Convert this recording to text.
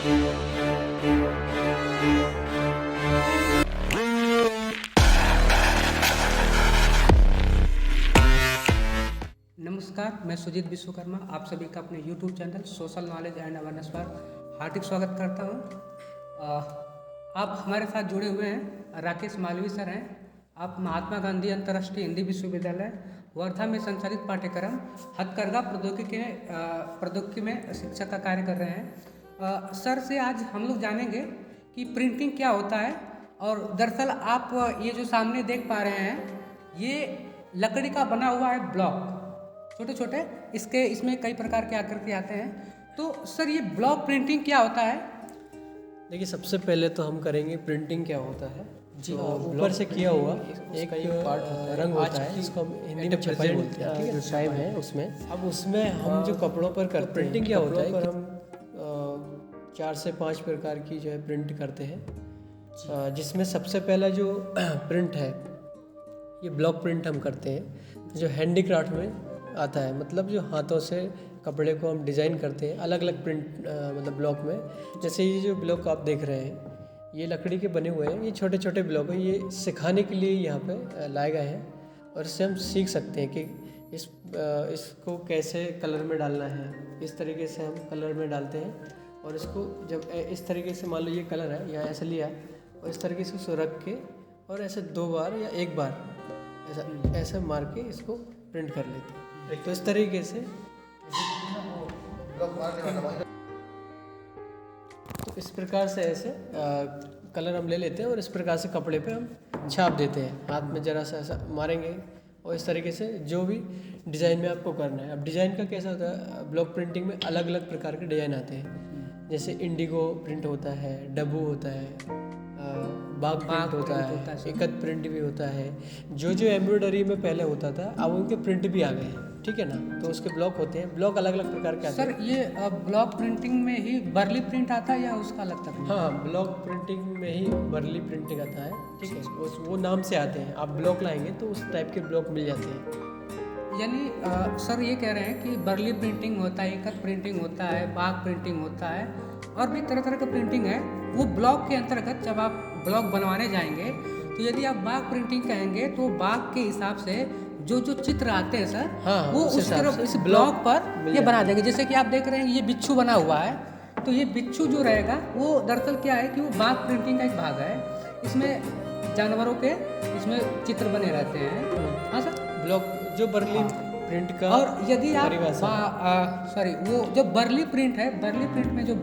नमस्कार, मैं सुजीत विश्वकर्मा आप सभी का अपने YouTube channel social knowledge and awareness पर हार्दिक स्वागत करता हूं। आप हमारे साथ जुड़े हुए हैं, राकेश मालवी सर हैं। आप महात्मा गांधी अंतर्राष्ट्रीय हिंदी विश्वविद्यालय वर्धा में संचालित पाठ्यक्रम हथकरघा प्रौद्योगिकी में शिक्षक का कार्य कर रहे हैं। सर से आज हम लोग जानेंगे कि प्रिंटिंग क्या होता है। और दरअसल आप ये जो सामने देख पा रहे हैं, ये लकड़ी का बना हुआ है ब्लॉक, छोटे छोटे। इसमें कई प्रकार के आकृति आते हैं। तो सर, ये ब्लॉक प्रिंटिंग क्या होता है? देखिए, सबसे पहले तो हम करेंगे प्रिंटिंग क्या होता है। जी, तो ऊपर से किया हुआ एक पार्ट रंग होता है, जिसको हम हिंदी में छपाई बोलते हैं, ठीक है, जो टाइप है उसमें। अब उसमें हम जो कपड़ों पर करते हैं, प्रिंटिंग क्या होता है कि हम 4 से 5 प्रकार की जो है प्रिंट करते हैं। जिसमें सबसे पहला जो प्रिंट है, ये ब्लॉक प्रिंट हम करते हैं, जो हैंडीक्राफ्ट में आता है। मतलब जो हाथों से कपड़े को हम डिज़ाइन करते हैं अलग अलग प्रिंट, मतलब ब्लॉक में। जैसे ये जो ब्लॉक आप देख रहे हैं, ये लकड़ी के बने हुए हैं, ये छोटे छोटे ब्लॉक हैं। ये सिखाने के लिए यहाँ पे लाए गए हैं, और इससे हम सीख सकते हैं कि इसको कैसे कलर में डालना है। इस तरीके से हम कलर में डालते हैं, और इसको जब इस तरीके से, मान लो ये कलर है, यहाँ ऐसे लिया और इस तरीके से उसको रख के, और ऐसे 2 बार या 1 बार ऐसा मार के इसको प्रिंट कर लेते हैं। तो इस तरीके से तो इस प्रकार से ऐसे कलर हम ले लेते हैं, और इस प्रकार से कपड़े पे हम छाप देते हैं। हाथ में जरा सा ऐसा मारेंगे, और इस तरीके से जो भी डिज़ाइन में आपको करना है। अब डिज़ाइन का कैसा होता है, ब्लॉक प्रिंटिंग में अलग अलग प्रकार के डिज़ाइन आते हैं। जैसे इंडिगो प्रिंट होता है, डब्बू होता है, बाग प्रिंट होता है, एकत प्रिंट भी होता है। जो एम्ब्रॉयडरी में पहले होता था, अब उनके प्रिंट भी आ गए हैं, ठीक है ना। तो उसके ब्लॉक होते हैं, ब्लॉक अलग अलग प्रकार के आते हैं। सर, ये ब्लॉक प्रिंटिंग में ही बर्ली प्रिंट आता है या उसका अलग तकनीक? हाँ, ब्लॉक प्रिंटिंग में ही बर्ली प्रिंटिंग आता है, ठीक है। वो नाम से आते हैं। आप ब्लॉक लाएंगे तो उस टाइप के ब्लॉक मिल जाते हैं। यानी सर ये कह रहे हैं कि बर्ली प्रिंटिंग होता है, एकत प्रिंटिंग होता है, बाग प्रिंटिंग होता है, और भी तरह तरह का प्रिंटिंग है। वो ब्लॉक के अंतर्गत जब आप ब्लॉक बनवाने जाएंगे, तो यदि आप बाग प्रिंटिंग कहेंगे तो बाग के हिसाब से जो चित्र आते हैं सर, हाँ, वो उस तरफ इस ब्लॉक पर ये बना देंगे। जैसे कि आप देख रहे हैं, ये बिच्छू बना हुआ है, तो ये बिच्छू जो रहेगा वो दरअसल क्या है कि वो बाग प्रिंटिंग का एक भाग है। इसमें जानवरों के इसमें चित्र बने रहते हैं। हाँ सर, ब्लॉक जो बर्ली प्रिंट का। और यदि आप वो जो बर्ली प्रिंट है, बर्ली प्रिंट में जो